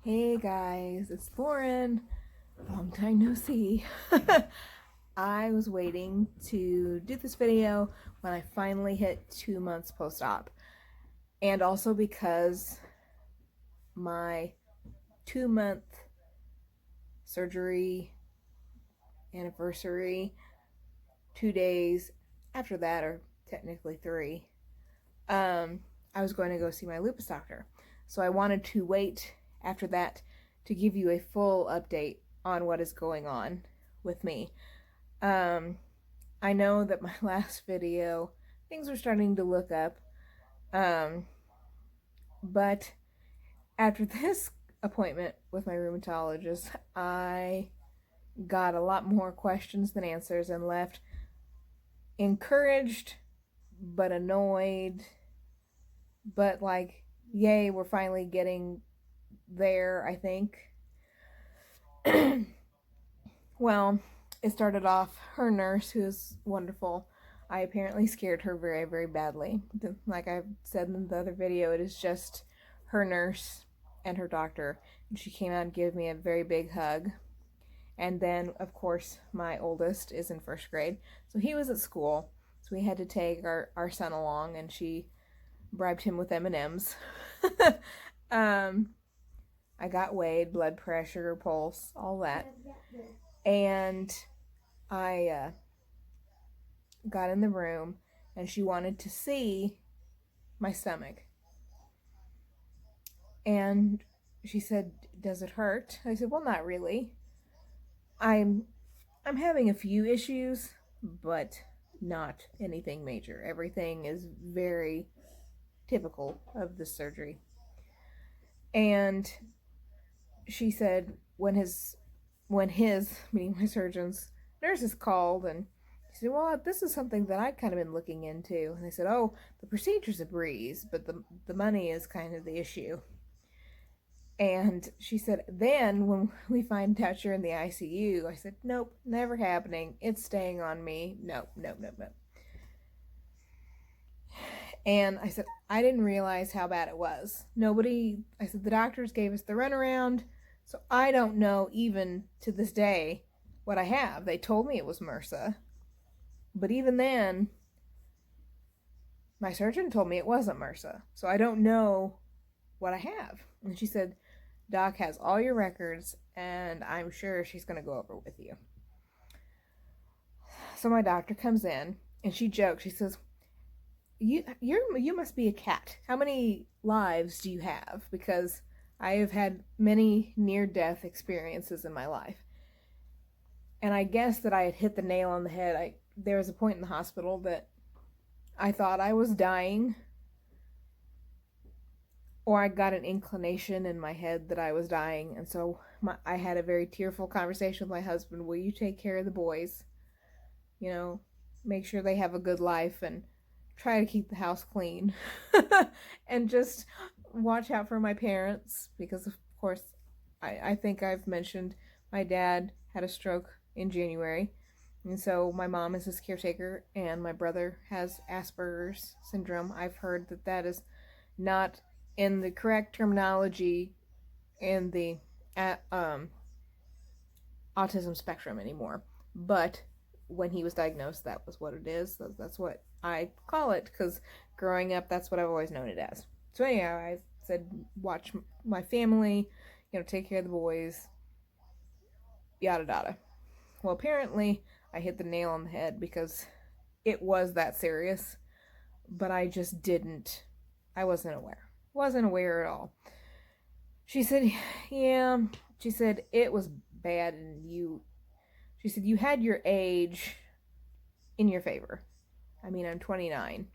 Hey guys, it's Lauren. Long time no see. I was waiting to do this video when I finally hit 2 months post-op. And also because my 2 month surgery anniversary, 2 days after that, or technically three, I was going to go see my lupus doctor. So I wanted to wait after that to give you a full update on what is going on with me. I know that my last video, things were starting to look up, but after this appointment with my rheumatologist, I got a lot more questions than answers and left encouraged but annoyed, but like, yay, we're finally getting there, I think. Well, it started off her nurse, who is wonderful. I apparently scared her very, very badly. Like I said in the other video, it is just her nurse and her doctor. And she came out and gave me a very big hug. And then, of course, my oldest is in first grade. So he was at school. So we had to take our son along, and she bribed him with M&Ms. I got weighed, blood pressure, pulse, all that. And I got in the room, and she wanted to see my stomach. And she said, "Does it hurt?" I said, "Well, not really. I'm having a few issues, but not anything major. Everything is very typical of this surgery." And she said when his meaning my surgeon's nurses called, and she said, "Well, this is something that I've kind of been looking into." And they said, "Oh, the procedure's a breeze, but the money is kind of the issue." And she said, "Then when we find out you're in the ICU," I said, "Nope, never happening. It's staying on me. Nope, nope, nope, nope." And I said, "I didn't realize how bad it was. I said, "The doctors gave us the runaround, so I don't know even to this day what I have. They told me it was MRSA, but even then, my surgeon told me it wasn't MRSA, so I don't know what I have." And she said, "Doc has all your records, and I'm sure she's going to go over with you." So my doctor comes in, and she jokes. She says, you must be a cat. How many lives do you have? Because I have had many near-death experiences in my life. And I guess that I had hit the nail on the head. There was a point in the hospital that I thought I was dying, or I got an inclination in my head that I was dying. And so I had a very tearful conversation with my husband. "Will you take care of the boys? You know, make sure they have a good life, and try to keep the house clean." And just watch out for my parents, because of course I think I've mentioned my dad had a stroke in January, and so my mom is his caretaker, and my brother has Asperger's syndrome. I've heard that that is not in the correct terminology in the autism spectrum anymore, but when he was diagnosed, that was what it is. That's what I call it, because growing up, that's what I've always known it as. So anyhow, I said, watch my family, take care of the boys, yada yada. Well, apparently I hit the nail on the head, because it was that serious, but I wasn't aware at all. She said, "Yeah," she said, "it was bad, and she said, you had your age in your favor. I mean, I'm 29.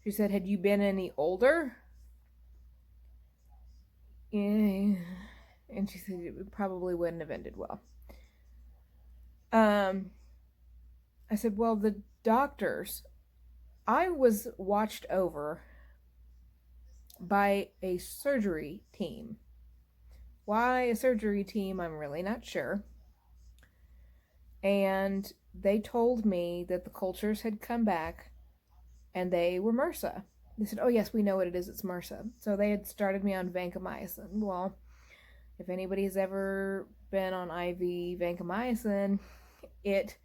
She said, had you been any older?" Yeah. And she said it probably wouldn't have ended well. I said, "Well, the doctors, I was watched over by a surgery team. Why a surgery team, I'm really not sure. And they told me that the cultures had come back and they were MRSA." They said, "Oh yes, we know what it is. It's MRSA." So they had started me on vancomycin. Well, If anybody's ever been on IV vancomycin, it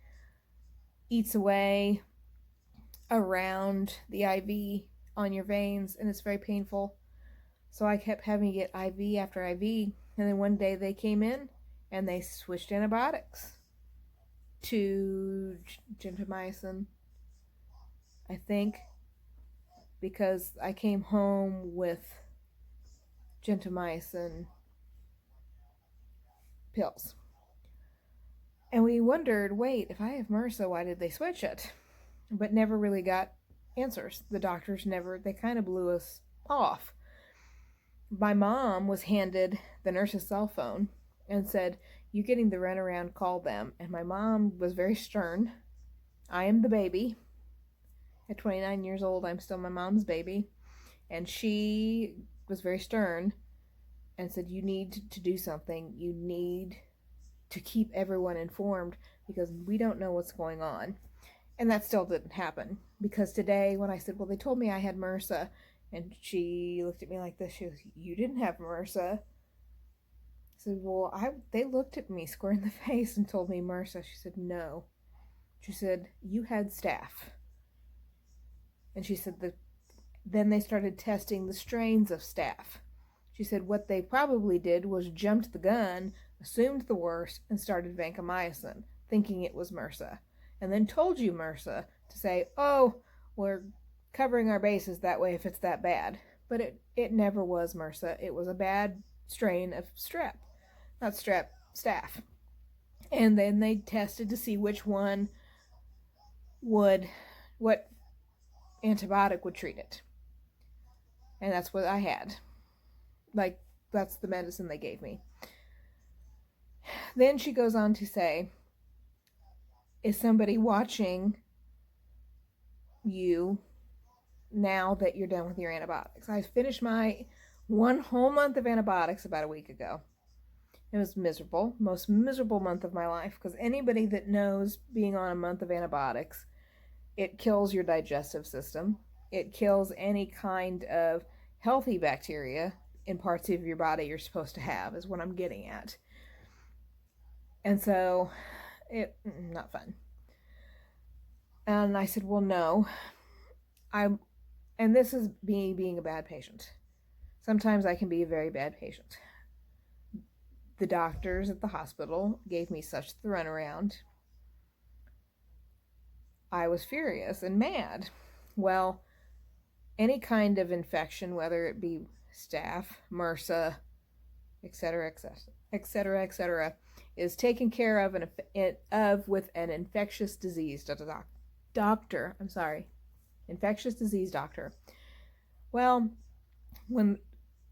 eats away around the IV on your veins, and it's very painful. So I kept having to get IV after IV, and then one day they came in and they switched antibiotics to gentamicin, I think, because I came home with gentamicin pills. And we wondered, wait, if I have MRSA, why did they switch it? But never really got answers. The doctors never, they kind of blew us off. My mom was handed the nurse's cell phone and said, "You getting the runaround, call them." And my mom was very stern. I am the baby. At 29 years old, I'm still my mom's baby. And she was very stern and said, "You need to do something. You need to keep everyone informed because we don't know what's going on." And that still didn't happen, because today when I said, "Well, they told me I had MRSA," and she looked at me like this, she goes, "You didn't have MRSA." I said, "Well, they looked at me square in the face and told me MRSA." She said, "No." She said, "You had staph." And she said that then they started testing the strains of staph. She said what they probably did was jumped the gun, assumed the worst, and started vancomycin, thinking it was MRSA, and then told you MRSA to say, "Oh, we're covering our bases that way if it's that bad." But it never was MRSA. It was a bad strain of strep. Not strep, staph. And then they tested to see which one what antibiotic would treat it. And that's what I had. Like, that's the medicine they gave me. Then she goes on to say, "Is somebody watching you now that you're done with your antibiotics?" I finished my 1 whole month of antibiotics about a week ago. It was miserable, most miserable month of my life, because anybody that knows being on a month of antibiotics, it kills your digestive system. It kills any kind of healthy bacteria in parts of your body you're supposed to have, is what I'm getting at. And so, not fun. And I said, "Well, no, and this is me being a bad patient. Sometimes I can be a very bad patient." The doctors at the hospital gave me such the runaround. I was furious and mad. Well, any kind of infection, whether it be staph, MRSA, etc., etc., etc., etc., is taken care of with an infectious disease doctor. I'm sorry, infectious disease doctor. Well, when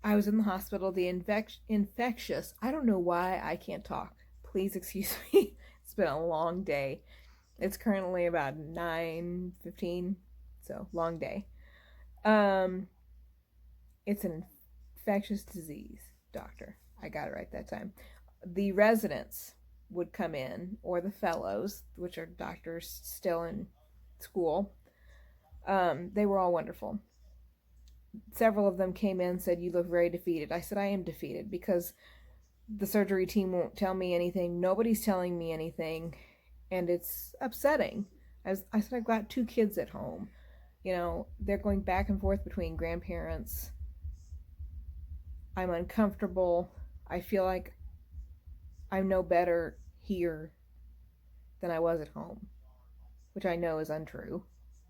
I was in the hospital, the infectious, I don't know why I can't talk. Please excuse me. It's been a long day. It's currently about 9:15, so long day. It's an infectious disease doctor. I got it right that time. The residents would come in, or the fellows, which are doctors still in school. They were all wonderful. Several of them came in and said, "You look very defeated." I said, "I am defeated because the surgery team won't tell me anything. Nobody's telling me anything, and it's upsetting." I said, "I've got 2 kids at home. They're going back and forth between grandparents. I'm uncomfortable. I feel like I'm no better here than I was at home," which I know is untrue.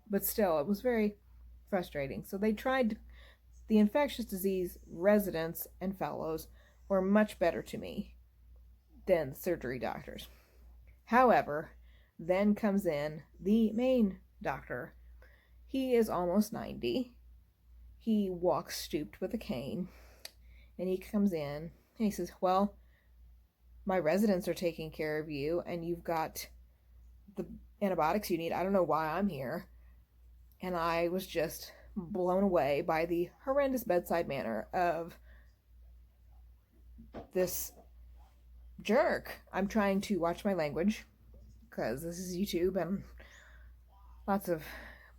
But still, it was very frustrating. So they tried. The infectious disease residents and fellows were much better to me than the surgery doctors. However, then comes in the main doctor. He is almost 90. He walks stooped with a cane. And he comes in and he says, "Well, my residents are taking care of you and you've got the antibiotics you need. I don't know why I'm here." And I was just blown away by the horrendous bedside manner of this jerk. I'm trying to watch my language because this is YouTube and lots of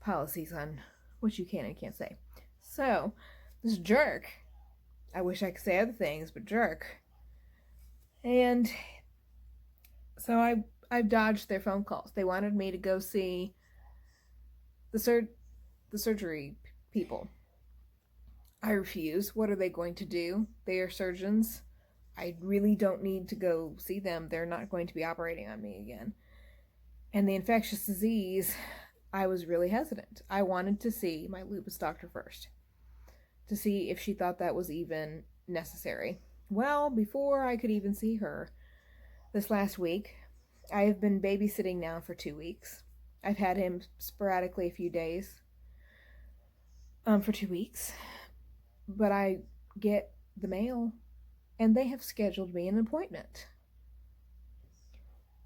policies on what you can and can't say. So, this jerk, I wish I could say other things, but jerk, And so I've dodged their phone calls. They wanted me to go see the the surgery people. I refuse. What are they going to do? They are surgeons. I really don't need to go see them. They're not going to be operating on me again. And the infectious disease, I was really hesitant. I wanted to see my lupus doctor first to see if she thought that was even necessary. Well, before I could even see her this last week, I have been babysitting now for 2 weeks. I've had him sporadically a few days for 2 weeks, but I get the mail and they have scheduled me an appointment.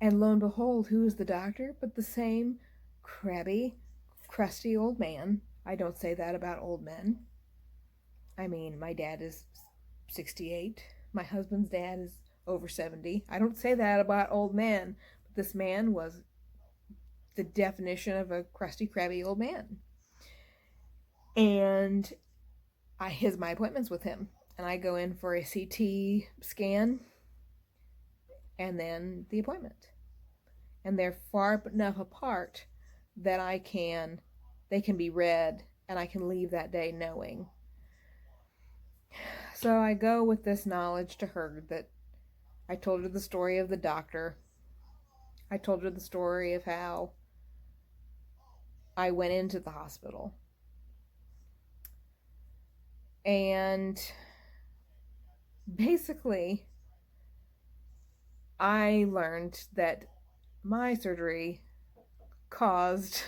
And lo and behold, who is the doctor but the same crabby, crusty old man? I don't say that about old men. I mean, my dad is 68. My husband's dad is over 70. I don't say that about old men, but this man was the definition of a crusty, crabby old man. And my appointments with him. And I go in for a CT scan and then the appointment. And they're far enough apart that they can be read and I can leave that day knowing. So I go with this knowledge to her that I told her the story of the doctor. I told her the story of how I went into the hospital. And basically, I learned that my surgery caused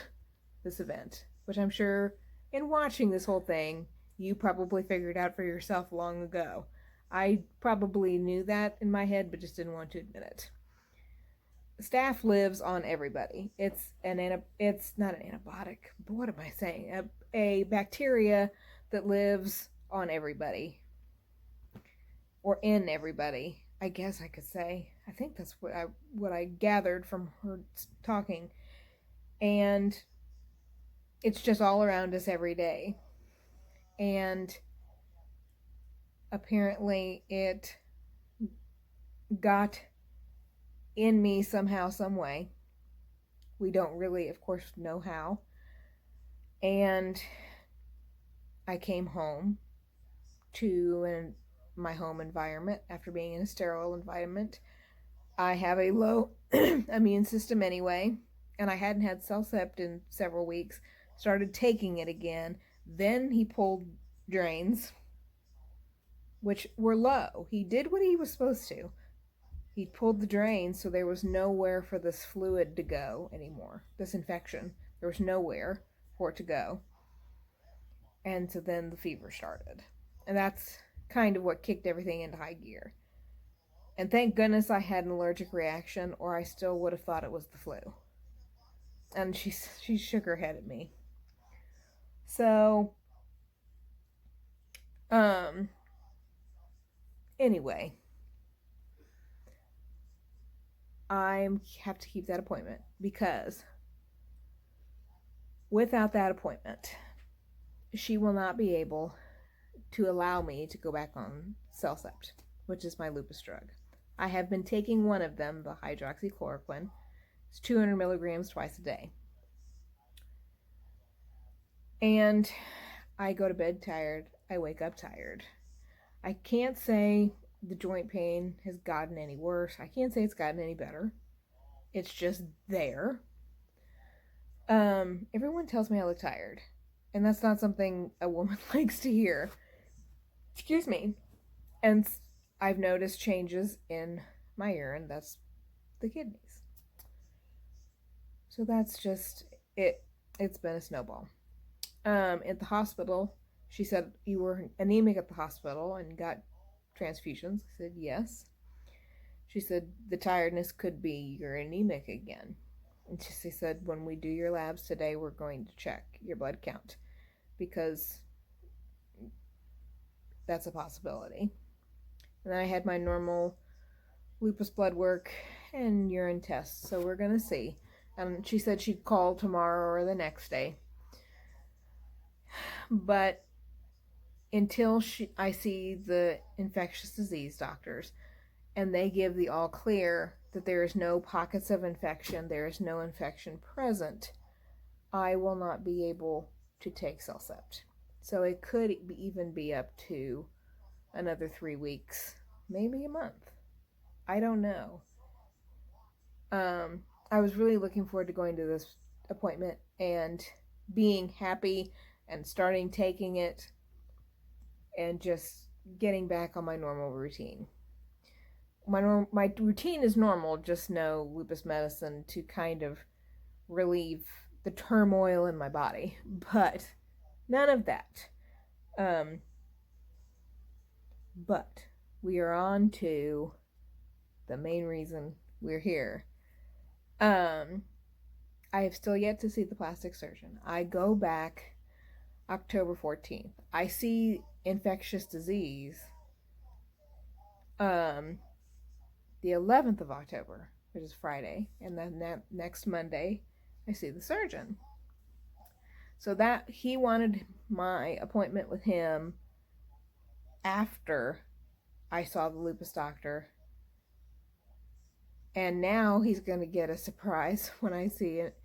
this event, which I'm sure in watching this whole thing, you probably figured out for yourself long ago. I probably knew that in my head, but just didn't want to admit it. Staph lives on everybody. It's not an antibiotic, but what am I saying? A bacteria that lives on everybody or in everybody. I guess I could say. I think that's what I gathered from her talking, and it's just all around us every day. And apparently, it got in me somehow, some way. We don't really, of course, know how. And I came home to my home environment after being in a sterile environment. I have a low immune system anyway, and I hadn't had Cellcept in several weeks. Started taking it again. Then he pulled drains, which were low. He did what he was supposed to. He pulled the drains, so there was nowhere for this fluid to go anymore. This infection. There was nowhere for it to go. And so then the fever started. And that's kind of what kicked everything into high gear. And thank goodness I had an allergic reaction, or I still would have thought it was the flu. And she shook her head at me. So, anyway, I have to keep that appointment because without that appointment, she will not be able to allow me to go back on Cellcept, which is my lupus drug. I have been taking one of them, the hydroxychloroquine. It's 200 milligrams twice a day. And I go to bed tired. I wake up tired. I can't say the joint pain has gotten any worse. I can't say it's gotten any better. It's just there. Everyone tells me I look tired. And that's not something a woman likes to hear. Excuse me. And I've noticed changes in my urine. That's the kidneys. So that's just it. It's been a snowball. At the hospital, she said, "You were anemic at the hospital and got transfusions." I said, "Yes." She said, "The tiredness could be you're anemic again." And she said, "When we do your labs today, we're going to check your blood count because that's a possibility." And then I had my normal lupus blood work and urine tests, so we're going to see. And she said she'd call tomorrow or the next day. But until I see the infectious disease doctors and they give the all clear that there is no pockets of infection, there is no infection present, I will not be able to take Cellcept. So it could even be up to another 3 weeks, maybe a month. I don't know. I was really looking forward to going to this appointment and being happy and starting taking it and just getting back on my normal routine. My routine is normal, just no lupus medicine to kind of relieve the turmoil in my body, but none of that. Um, but we are on to the main reason we're here. I have still yet to see the plastic surgeon. I go back October 14th. I see infectious disease um, the 11th of October, which is Friday, and then next Monday, I see the surgeon. So that he wanted my appointment with him after I saw the lupus doctor, and now he's going to get a surprise when I see it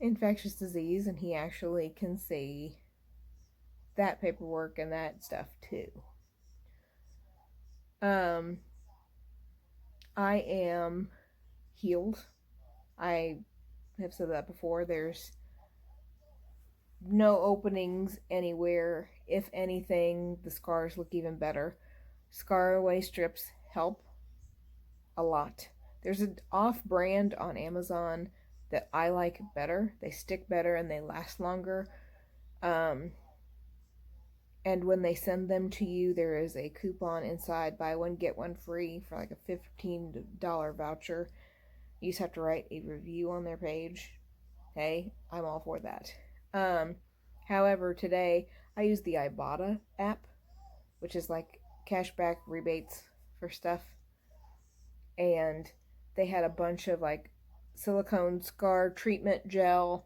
infectious disease, and he actually can see that paperwork and that stuff too. I am healed. I have said that before. There's no openings anywhere. If anything, the scars look even better. Scar away strips help a lot. There's an off brand on Amazon that I like better. They stick better and they last longer. And when they send them to you, there is a coupon inside, buy one get one free, for like a $15 voucher. You just have to write a review on their page. Hey, I'm all for that. However, today I used the Ibotta app, which is like cashback rebates for stuff, and they had a bunch of like silicone scar treatment gel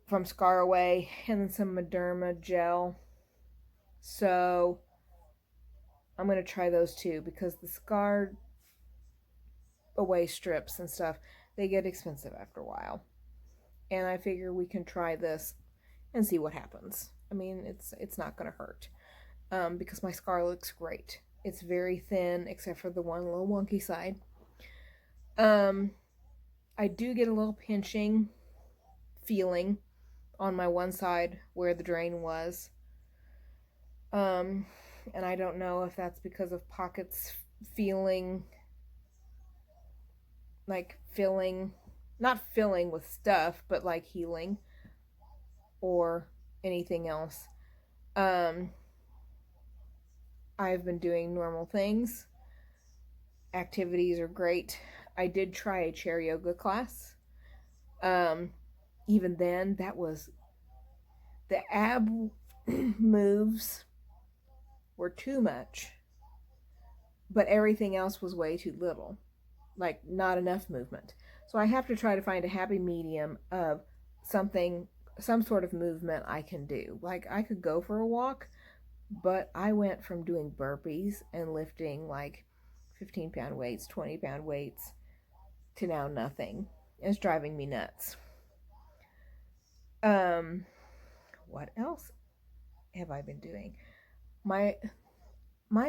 from Scar Away and then some Mederma gel. So I'm going to try those too, because the Scar Away strips and stuff, they get expensive after a while. And I figure we can try this and see what happens. I mean, it's not going to hurt, because my scar looks great. It's very thin, except for the one little wonky side. I do get a little pinching feeling on my one side where the drain was. And I don't know if that's because of pockets feeling like filling, not filling with stuff, but like healing, or anything else. I've been doing normal things. Activities are great. I did try a chair yoga class. Even then, that was the ab moves were too much, but everything else was way too little, like not enough movement. So I have to try to find a happy medium of something, some sort of movement I can do. Like I could go for a walk, but I went from doing burpees and lifting like 15-pound weights, 20-pound weights, to now nothing. It's driving me nuts. What else have I been doing? My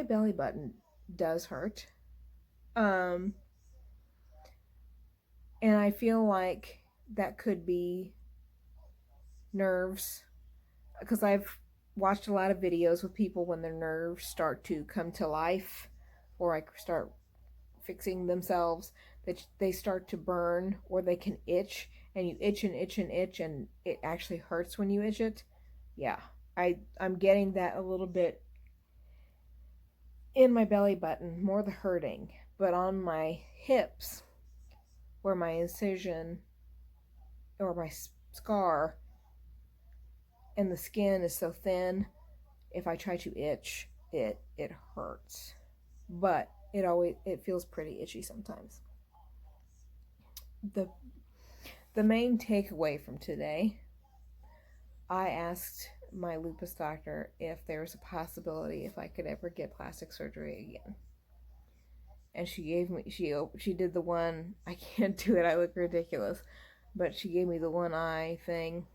belly button does hurt. And I feel like that could be nerves, because I've watched a lot of videos with people when their nerves start to come to life or like start fixing themselves, that they start to burn or they can itch, and you itch and itch and itch and it actually hurts when you itch it. Yeah, I'm getting that a little bit in my belly button, more the hurting, but on my hips where my incision or my scar and the skin is so thin, if I try to itch it hurts, but it feels pretty itchy sometimes. The main takeaway from today, I asked my lupus doctor if there was a possibility if I could ever get plastic surgery again, and she gave me she did the one. I can't do it. I look ridiculous, but she gave me the one eye thing,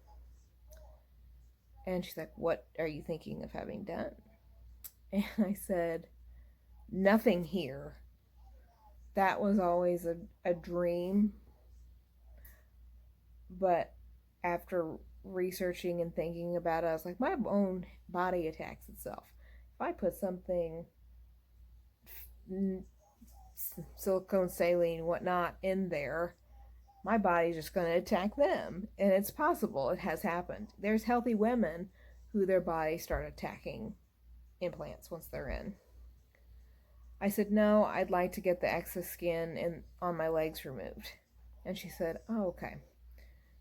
and she's like, "What are you thinking of having done?" And I said, "Nothing here. That was always a dream, but after researching and thinking about it, I was like, my own body attacks itself. If I put something silicone, saline, whatnot in there, my body's just going to attack them. And it's possible. It has happened. There's healthy women who their bodies start attacking implants once they're in. I said, no, I'd like to get the excess skin on my legs removed. And she said, oh, okay.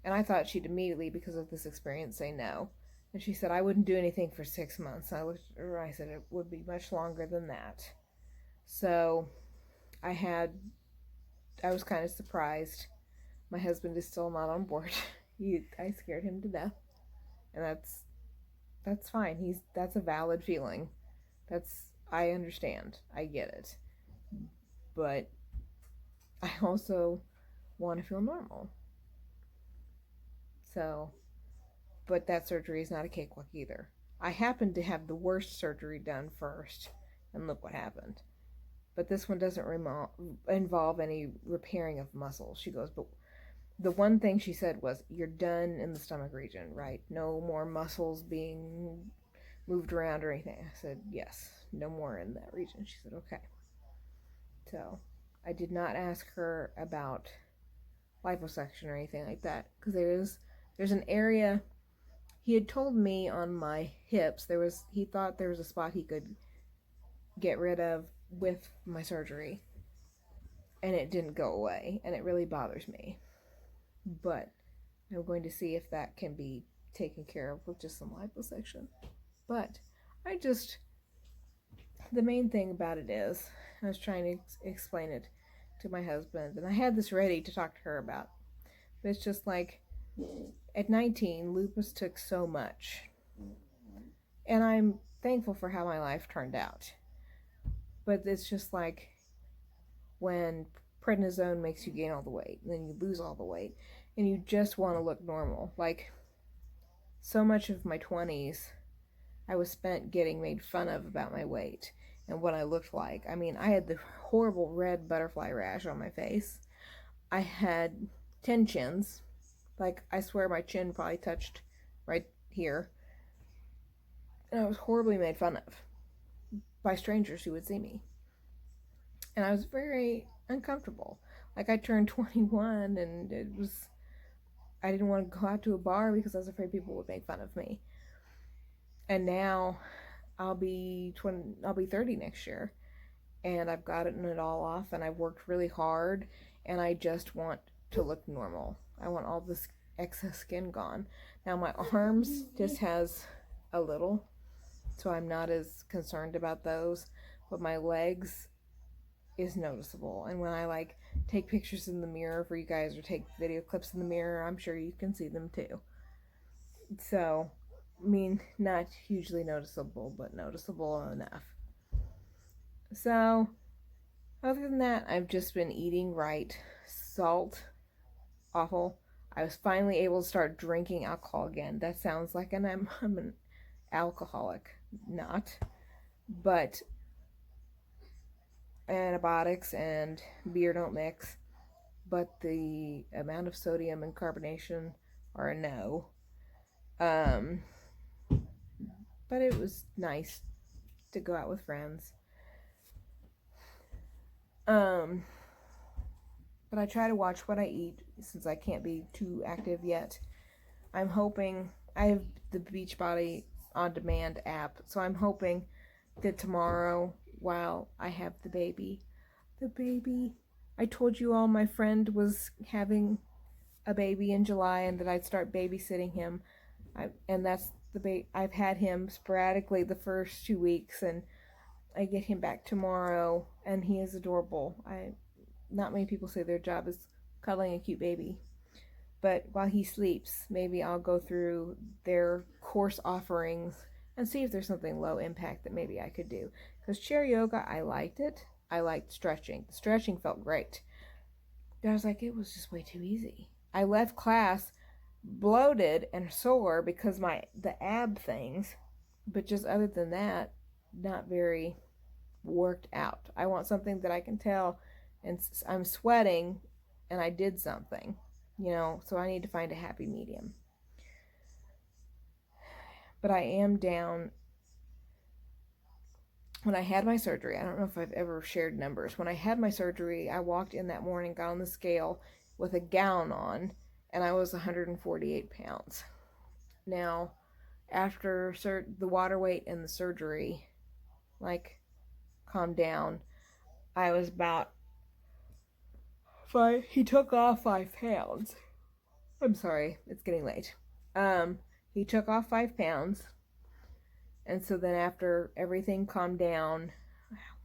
And I thought she'd immediately, because of this experience, say no. And she said, I wouldn't do anything for 6 months. I looked at her, I said, it would be much longer than that. So I was kind of surprised. My husband is still not on board. I scared him to death. And that's fine. That's a valid feeling. I understand. I get it. But I also want to feel normal. So, but that surgery is not a cakewalk either. I happened to have the worst surgery done first, and look what happened. But this one doesn't involve any repairing of muscles. She goes, but the one thing she said was, you're done in the stomach region, right? No more muscles being moved around or anything. I said, yes, no more in that region. She said, okay. So I did not ask her about liposuction or anything like that, because there's an area. He had told me on my hips he thought there was a spot he could get rid of with my surgery, and it didn't go away, and it really bothers me. But I'm going to see if that can be taken care of with just some liposuction. But the main thing about it is, I was trying to explain it to my husband, and I had this ready to talk to her about. But it's just like, at 19, lupus took so much. And I'm thankful for how my life turned out. But it's just like when prednisone makes you gain all the weight, and then you lose all the weight, and you just want to look normal. Like, so much of my 20s, I was spent getting made fun of about my weight and what I looked like. I mean, I had the horrible red butterfly rash on my face. I had 10 chins. Like, I swear my chin probably touched right here. And I was horribly made fun of by strangers who would see me. And I was very uncomfortable. Like, I turned 21 and I didn't want to go out to a bar because I was afraid people would make fun of me. And now I'll be 30 next year, and I've gotten it all off, and I've worked really hard, and I just want to look normal. I want all this excess skin gone. Now my arms just has a little, so I'm not as concerned about those, but my legs is noticeable. And when I take pictures in the mirror for you guys, or take video clips in the mirror, I'm sure you can see them too. So, I mean, not hugely noticeable, but noticeable enough. So, other than that, I've just been eating right. Salt, awful. I was finally able to start drinking alcohol again. That sounds like I'm an alcoholic. Not. But antibiotics and beer don't mix. But the amount of sodium and carbonation are a no. But it was nice to go out with friends. But I try to watch what I eat since I can't be too active yet. I'm hoping, I have the Beachbody On Demand app, so I'm hoping that tomorrow, while I have the baby, I told you all my friend was having a baby in July and that I'd start babysitting him. And that's I've had him sporadically the first 2 weeks, and I get him back tomorrow, and he is adorable. Not many people say their job is cuddling a cute baby. But while he sleeps, maybe I'll go through their course offerings and see if there's something low impact that maybe I could do. Because chair yoga, I liked it. I liked stretching. The stretching felt great. But I was like, it was just way too easy. I left class bloated and sore because the ab things, but just other than that, not very worked out. I want something that I can tell and I'm sweating and I did something, so I need to find a happy medium. But I am down. When I had my surgery, I don't know if I've ever shared numbers. When I had my surgery, I walked in that morning, got on the scale with a gown on, and I was 148 pounds. Now, after the water weight and the surgery, calmed down, I was about five. He took off 5 pounds. I'm sorry, it's getting late. He took off 5 pounds, and so then after everything calmed down,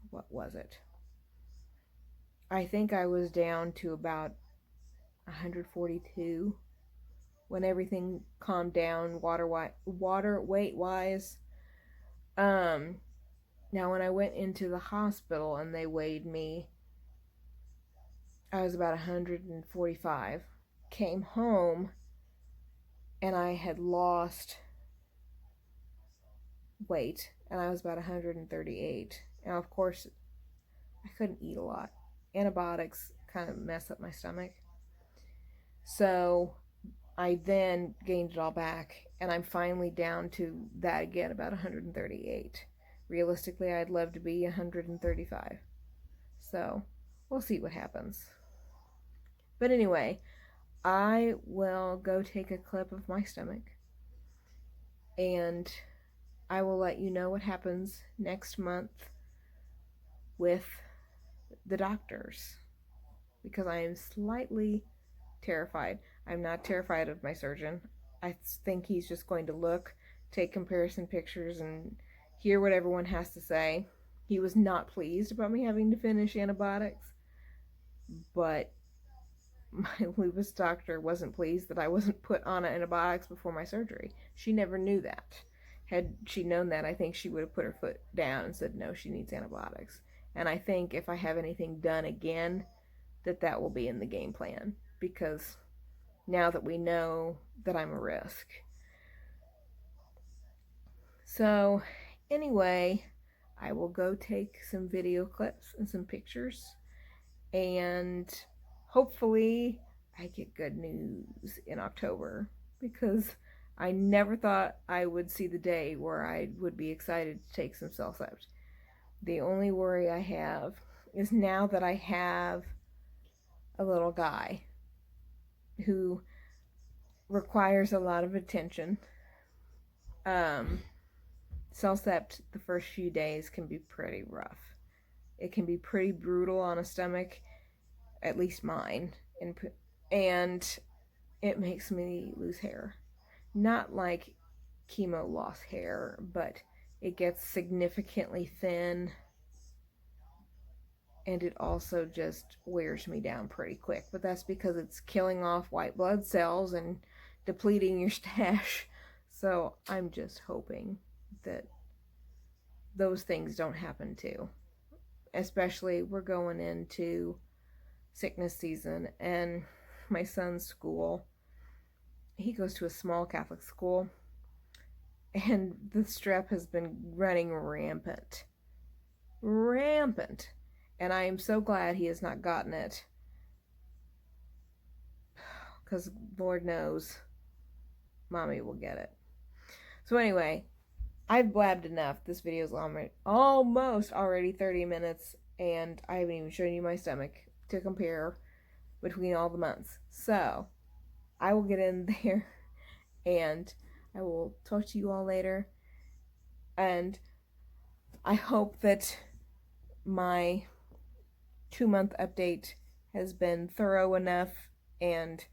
what was it? I think I was down to about 142 when everything calmed down water weight wise. Now when I went into the hospital and they weighed me, I was about 145. Came home and I had lost weight and I was about 138. Now of course I couldn't eat a lot. Antibiotics kind of mess up my stomach. So I then gained it all back and I'm finally down to that again, about 138. Realistically, I'd love to be 135. So we'll see what happens. But anyway, I will go take a clip of my stomach and I will let you know what happens next month with the doctors because I am slightly terrified. I'm not terrified of my surgeon. I think he's just going to look, take comparison pictures, and hear what everyone has to say. He was not pleased about me having to finish antibiotics, but my lupus doctor wasn't pleased that I wasn't put on antibiotics before my surgery. She never knew that. Had she known that, I think she would have put her foot down and said, no, she needs antibiotics. And I think if I have anything done again, that will be in the game plan because now that we know that I'm a risk. So anyway, I will go take some video clips and some pictures and hopefully I get good news in October because I never thought I would see the day where I would be excited to take some CellCept. The only worry I have is now that I have a little guy who requires a lot of attention. CellCept the first few days can be pretty rough. It can be pretty brutal on a stomach, at least mine, and it makes me lose hair. Not like chemo loss hair, but it gets significantly thin, and it also just wears me down pretty quick. But that's because it's killing off white blood cells and depleting your stash. So I'm just hoping that those things don't happen too. Especially we're going into sickness season and my son's school, he goes to a small Catholic school and the strep has been running rampant. And I am so glad he has not gotten it because Lord knows mommy will get it. So anyway, I've blabbed enough. This video is almost already 30 minutes and I haven't even shown you my stomach to compare between all the months. So I will get in there and I will talk to you all later. And I hope that my 2-month update has been thorough enough and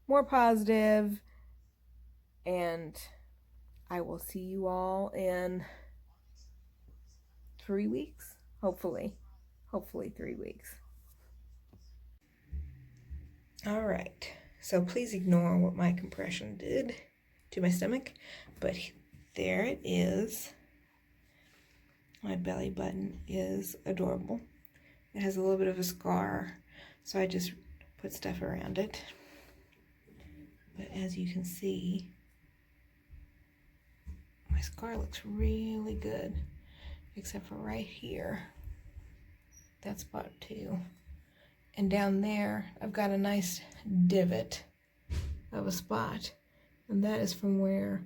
more positive, and I will see you all in 3 weeks, hopefully 3 weeks. All right, so please ignore what my compression did to my stomach, but there it is. My belly button is adorable. It has a little bit of a scar, so I just put stuff around it. But as you can see, my scar looks really good, except for right here. That spot too. And down there, I've got a nice divot of a spot, and that is from where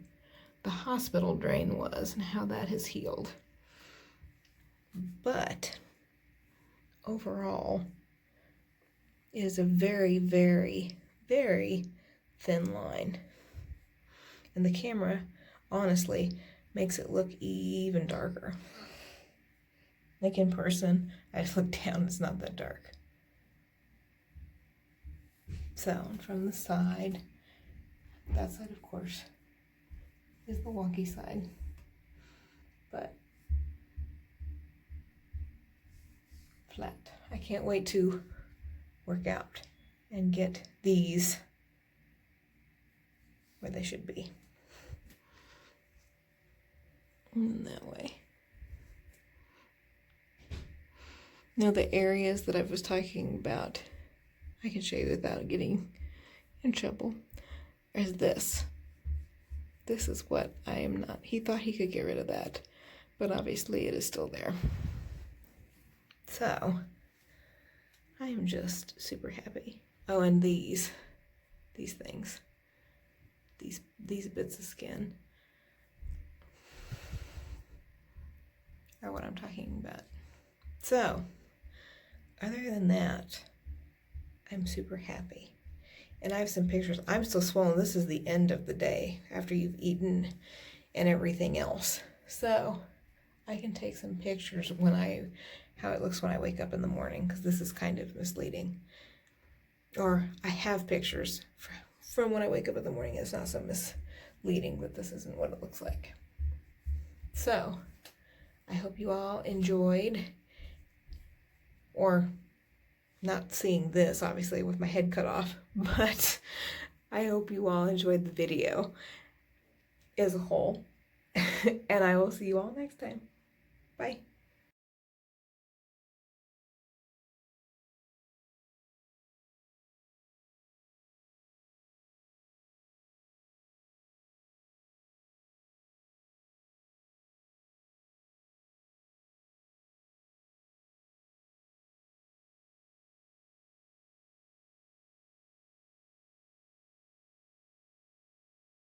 the hospital drain was and how that has healed. But overall, it is a very, very, very thin line. And the camera, honestly, makes it look even darker. Like in person, I just look down, it's not that dark. So, from the side, that side, of course, is the wonky side. But flat. I can't wait to work out and get these where they should be. In that way. Now the areas that I was talking about, I can show you without getting in trouble, is this. This is what I am not. He thought he could get rid of that, but obviously it is still there. So, I am just super happy. Oh, and these things, these bits of skin are what I'm talking about. So, other than that, I'm super happy. And I have some pictures. I'm still swollen. This is the end of the day after you've eaten and everything else. So I can take some pictures when how it looks when I wake up in the morning, because this is kind of misleading. Or I have pictures from when I wake up in the morning. It's not so misleading, but this isn't what it looks like. So I hope you all enjoyed, or not seeing this, obviously, with my head cut off, but I hope you all enjoyed the video as a whole. And I will see you all next time. Bye.